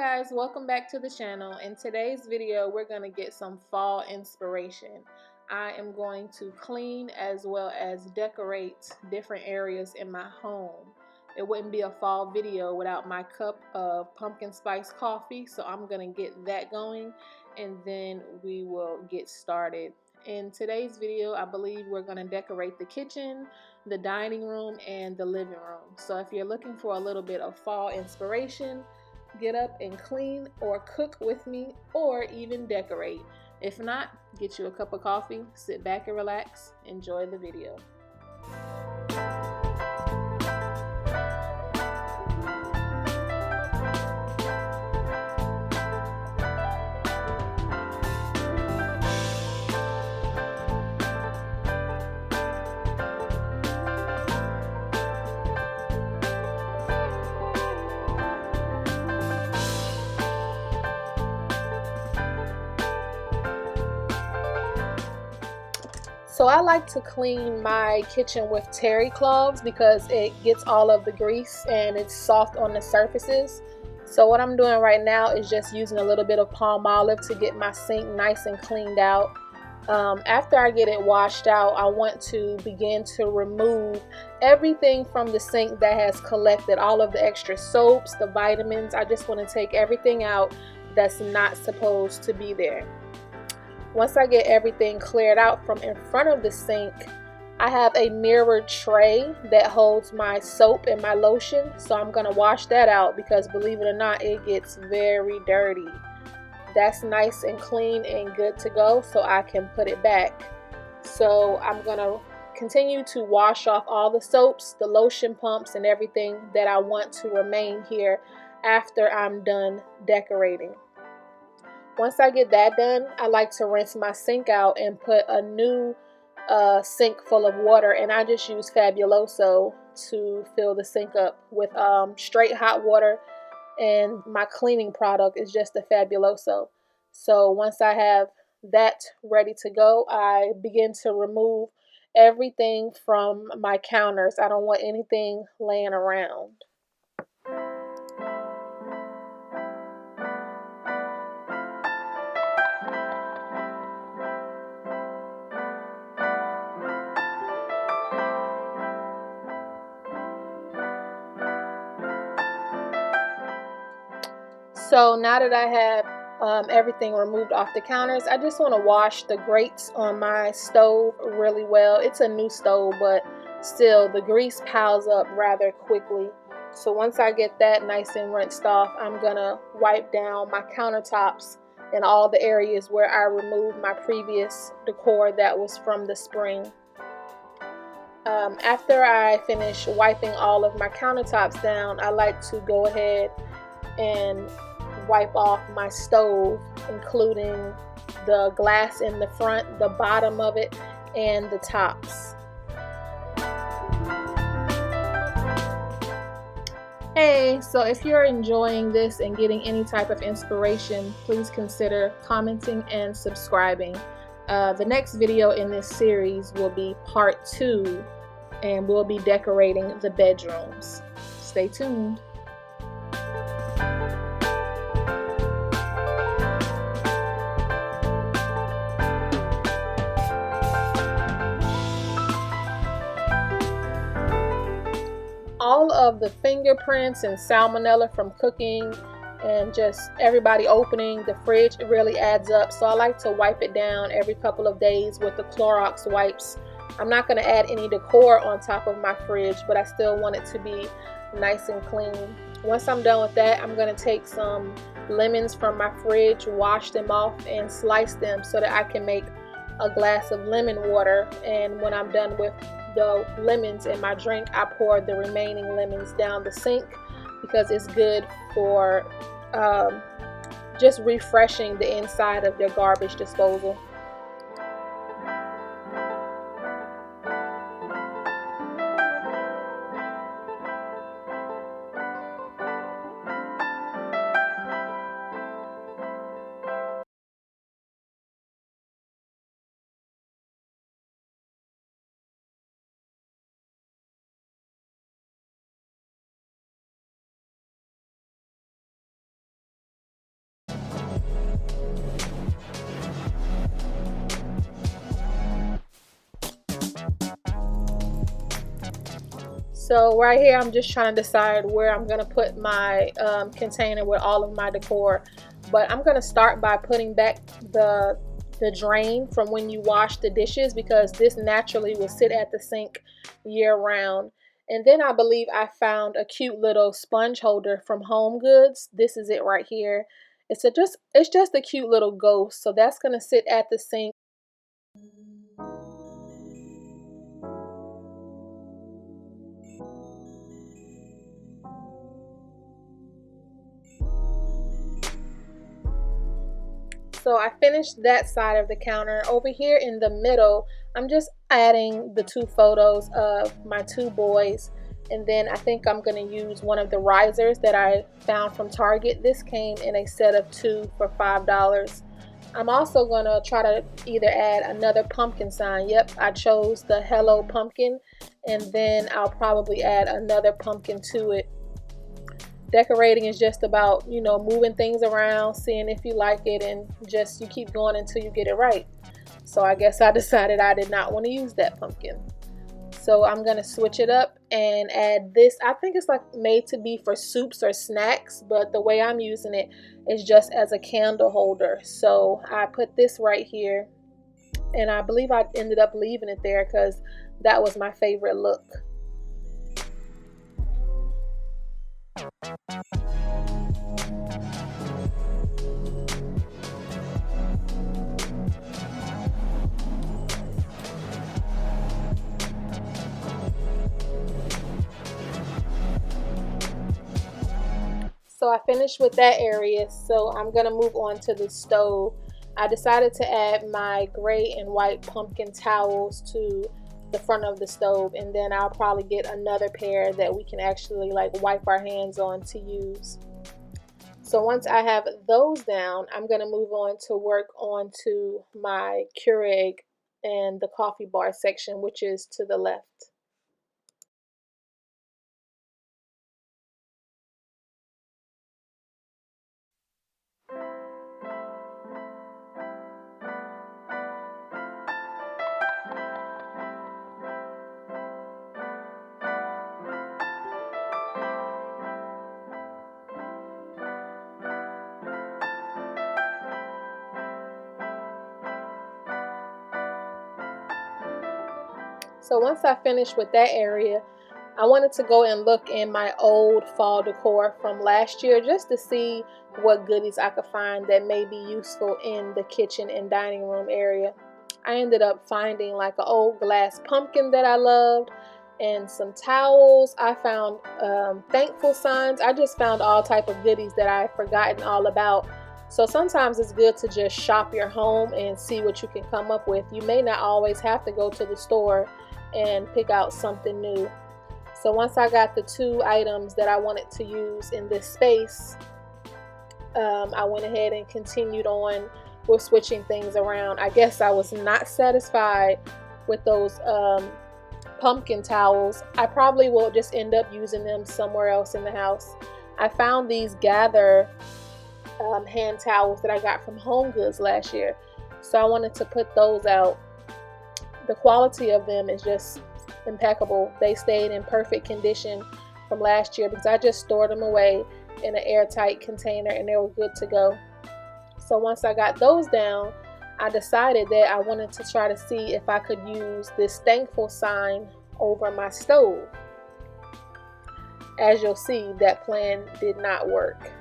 guys, welcome back to the channel. In today's video we're going to get some fall inspiration. I am going to clean as well as decorate different areas in my home. It wouldn't be a fall video without my cup of pumpkin spice coffee, so I'm going to get that going and then we will get started. In today's video, I believe we're going to decorate the kitchen, the dining room, and the living room. So if you're looking for a little bit of fall inspiration, get up and clean or cook with me or even decorate. If not, get you a cup of coffee, sit back and relax, enjoy the video. So I like to clean my kitchen with terry cloths because it gets all of the grease and it's soft on the surfaces. So what I'm doing right now is just using a little bit of palm olive to get my sink nice and cleaned out. After I get it washed out, I want to begin to remove everything from the sink that has collected, all of the extra soaps, the vitamins. I just want to take everything out that's not supposed to be there. Once I get everything cleared out from in front of the sink, I have a mirrored tray that holds my soap and my lotion. So I'm going to wash that out because, believe it or not, it gets very dirty. That's nice and clean and good to go, so I can put it back. So I'm going to continue to wash off all the soaps, the lotion pumps, and everything that I want to remain here after I'm done decorating. Once I get that done, I like to rinse my sink out and put a new sink full of water, and I just use Fabuloso to fill the sink up with straight hot water, and my cleaning product is just the Fabuloso. So once I have that ready to go, I begin to remove everything from my counters. I don't want anything laying around. So now that I have everything removed off the counters, I just want to wash the grates on my stove really well. It's a new stove, but still the grease piles up rather quickly. So once I get that nice and rinsed off, I'm gonna wipe down my countertops and all the areas where I removed my previous decor that was from the spring. After I finish wiping all of my countertops down, I like to go ahead and wipe off my stove, including the glass in the front, the bottom of it, and the tops. Hey, so if you're enjoying this and getting any type of inspiration, please consider commenting and subscribing. The next video in this series will be part 2, and we'll be decorating the bedrooms. Stay tuned. All of the fingerprints and salmonella from cooking and just everybody opening the fridge, it really adds up. So I like to wipe it down every couple of days with the Clorox wipes. I'm not going to add any decor on top of my fridge, but I still want it to be nice and clean. Once I'm done with that, I'm going to take some lemons from my fridge, wash them off, and slice them so that I can make a glass of lemon water. And when I'm done with the lemons in my drink, I pour the remaining lemons down the sink because it's good for just refreshing the inside of your garbage disposal. So right here, I'm just trying to decide where I'm going to put my container with all of my decor. But I'm going to start by putting back the drain from when you wash the dishes, because this naturally will sit at the sink year round. And then I believe I found a cute little sponge holder from Home Goods. This is it right here. It's just a cute little ghost. So that's going to sit at the sink. So I finished that side of the counter. Over here in the middle, I'm just adding the two photos of my two boys. And then I think I'm going to use one of the risers that I found from Target. This came in a set of 2 for $5. I'm also going to try to either add another pumpkin sign. Yep, I chose the Hello Pumpkin. And then I'll probably add another pumpkin to it. Decorating is just about, you know, moving things around, seeing if you like it, and just you keep going until you get it right. So I guess I decided I did not want to use that pumpkin. So I'm going to switch it up and add this. I think it's like made to be for soups or snacks, but the way I'm using it is just as a candle holder. So I put this right here, and I believe I ended up leaving it there because that was my favorite look. So I finished with that area, so I'm going to move on to the stove. I decided to add my gray and white pumpkin towels to the front of the stove, and then I'll probably get another pair that we can actually like wipe our hands on to use. So once I have those down, I'm going to move on to work on to my Keurig and the coffee bar section, which is to the left. So once I finished with that area, I wanted to go and look in my old fall decor from last year just to see what goodies I could find that may be useful in the kitchen and dining room area. I ended up finding like an old glass pumpkin that I loved, and some towels. I found thankful signs. I just found all type of goodies that I had forgotten all about. So sometimes it's good to just shop your home and see what you can come up with. You may not always have to go to the store and pick out something new. So once I got the two items that I wanted to use in this space, I went ahead and continued on with switching things around. I guess I was not satisfied with those pumpkin towels. I probably will just end up using them somewhere else in the house. I found these Gather hand towels that I got from Home Goods last year, so I wanted to put those out. The quality of them is just impeccable. They stayed in perfect condition from last year because I just stored them away in an airtight container and they were good to go. So once I got those down, I decided that I wanted to try to see if I could use this thankful sign over my stove. As you'll see, that plan did not work.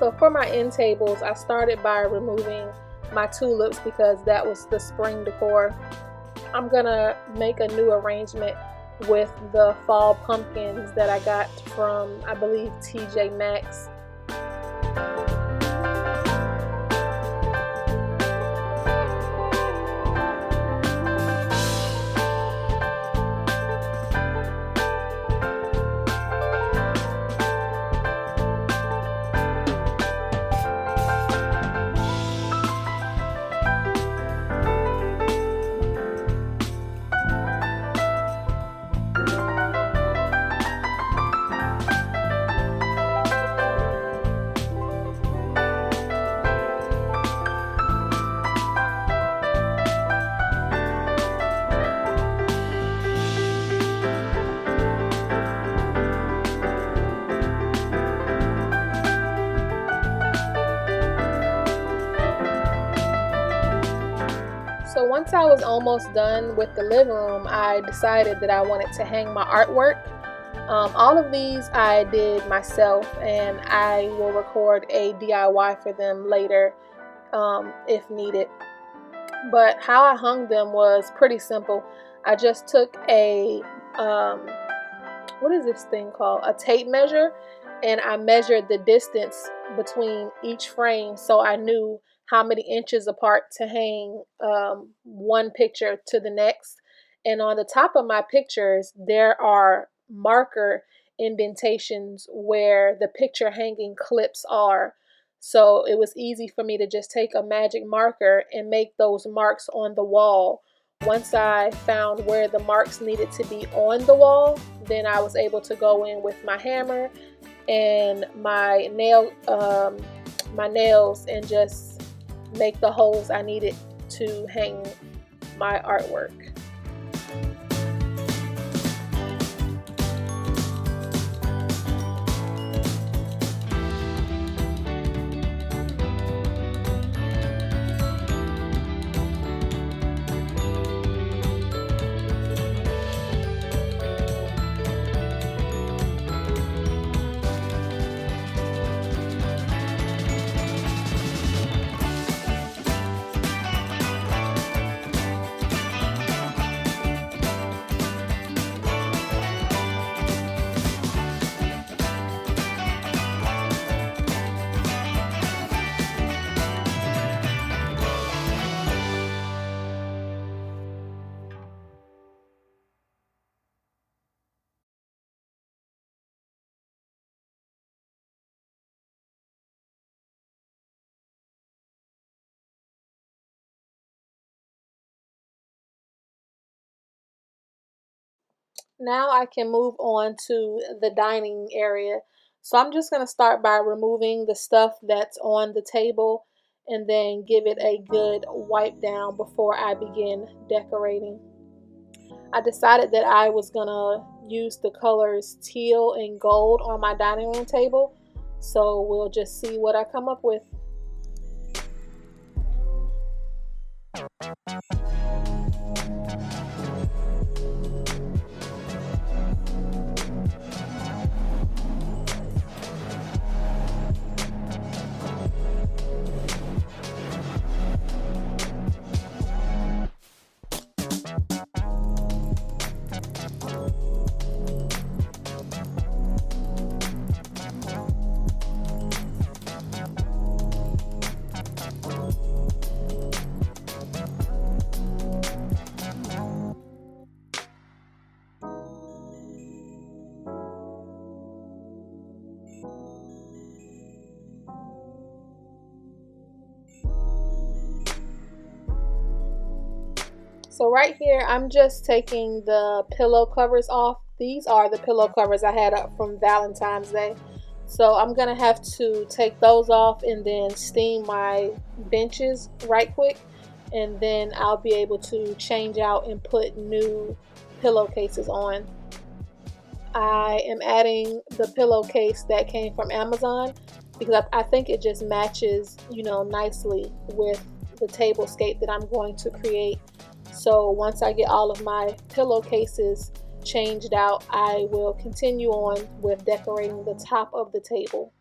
So for my end tables, I started by removing my tulips because that was the spring decor. I'm gonna make a new arrangement with the fall pumpkins that I got from, I believe, TJ Maxx. So once I was almost done with the living room, I decided that I wanted to hang my artwork. All of these I did myself, and I will record a DIY for them later if needed. But how I hung them was pretty simple. I just took a what is this thing called? A tape measure, and I measured the distance between each frame so I knew how many inches apart to hang one picture to the next. And on the top of my pictures, there are marker indentations where the picture hanging clips are. So it was easy for me to just take a magic marker and make those marks on the wall. Once I found where the marks needed to be on the wall, then I was able to go in with my hammer and my nails and just make the holes I needed to hang my artwork. Now I can move on to the dining area. So I'm just going to start by removing the stuff that's on the table and then give it a good wipe down before I begin decorating. I decided that I was going to use the colors teal and gold on my dining room table. So we'll just see what I come up with. So right here, I'm just taking the pillow covers off. These are the pillow covers I had up from Valentine's Day. So I'm gonna have to take those off and then steam my benches right quick. And then I'll be able to change out and put new pillowcases on. I am adding the pillowcase that came from Amazon because I think it just matches, nicely with the tablescape that I'm going to create. So once I get all of my pillowcases changed out, I will continue on with decorating the top of the table.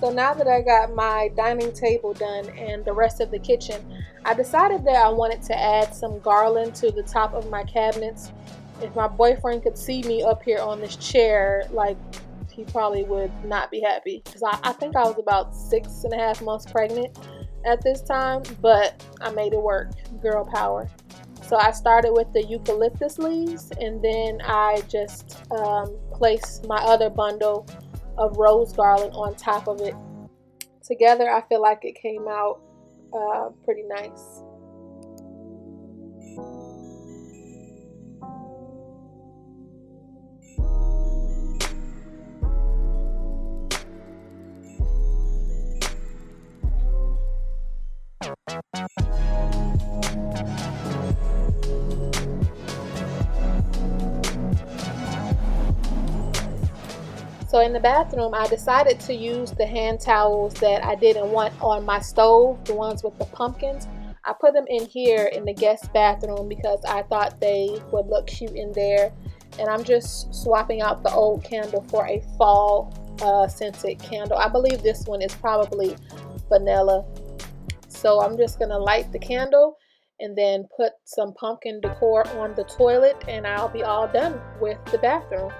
So now that I got my dining table done and the rest of the kitchen, I decided that I wanted to add some garland to the top of my cabinets. If my boyfriend could see me up here on this chair, like, he probably would not be happy, because I think I was about 6.5 months pregnant at this time, but I made it work. Girl power. So I started with the eucalyptus leaves, and then I just placed my other bundle of rose garland on top of it. Together, I feel like it came out pretty nice. So in the bathroom, I decided to use the hand towels that I didn't want on my stove, the ones with the pumpkins. I put them in here in the guest bathroom because I thought they would look cute in there. And I'm just swapping out the old candle for a fall scented candle. I believe this one is probably vanilla. So I'm just gonna light the candle and then put some pumpkin decor on the toilet, and I'll be all done with the bathroom.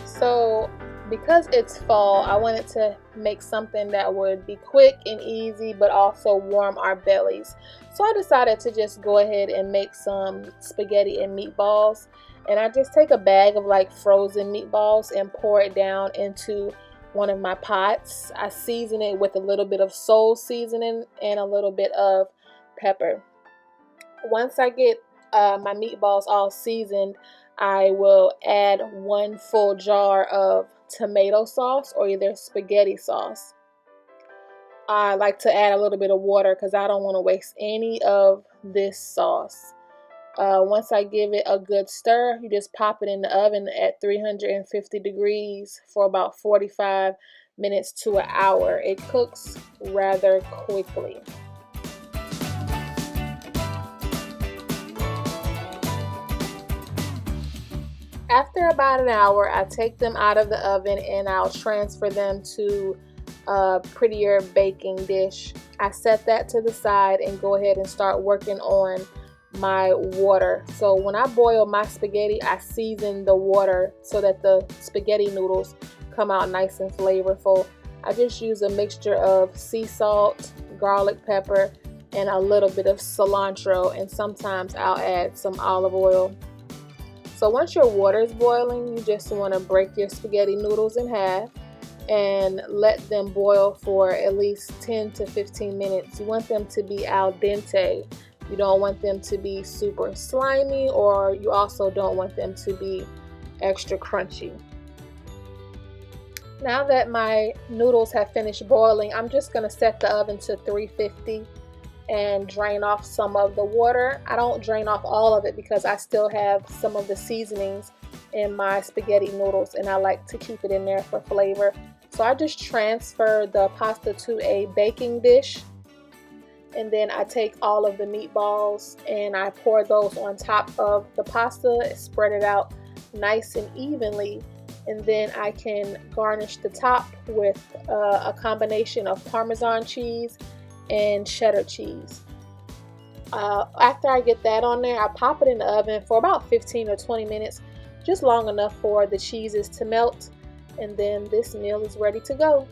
So because it's fall, I wanted to make something that would be quick and easy but also warm our bellies. So I decided to just go ahead and make some spaghetti and meatballs. And I just take a bag of like frozen meatballs and pour it down into one of my pots. I season it with a little bit of soul seasoning and a little bit of pepper. Once I get my meatballs all seasoned, I will add 1 full jar of tomato sauce or either spaghetti sauce. I like to add a little bit of water because I don't want to waste any of this sauce. Once I give it a good stir, you just pop it in the oven at 350 degrees for about 45 minutes to an hour. It cooks rather quickly. After about an hour, I take them out of the oven and I'll transfer them to a prettier baking dish. I set that to the side and go ahead and start working on my water. So when I boil my spaghetti, I season the water so that the spaghetti noodles come out nice and flavorful. I just use a mixture of sea salt, garlic pepper, and a little bit of cilantro, and sometimes I'll add some olive oil. So once your water is boiling, you just want to break your spaghetti noodles in half and let them boil for at least 10 to 15 minutes. You want them to be al dente. You don't want them to be super slimy, or you also don't want them to be extra crunchy. Now that my noodles have finished boiling, I'm just going to set the oven to 350 and drain off some of the water. I don't drain off all of it because I still have some of the seasonings in my spaghetti noodles and I like to keep it in there for flavor. So I just transfer the pasta to a baking dish, and then I take all of the meatballs and I pour those on top of the pasta, spread it out nice and evenly, and then I can garnish the top with a combination of Parmesan cheese and cheddar cheese. After I get that on there, I pop it in the oven for about 15 or 20 minutes, just long enough for the cheeses to melt, and then this meal is ready to go.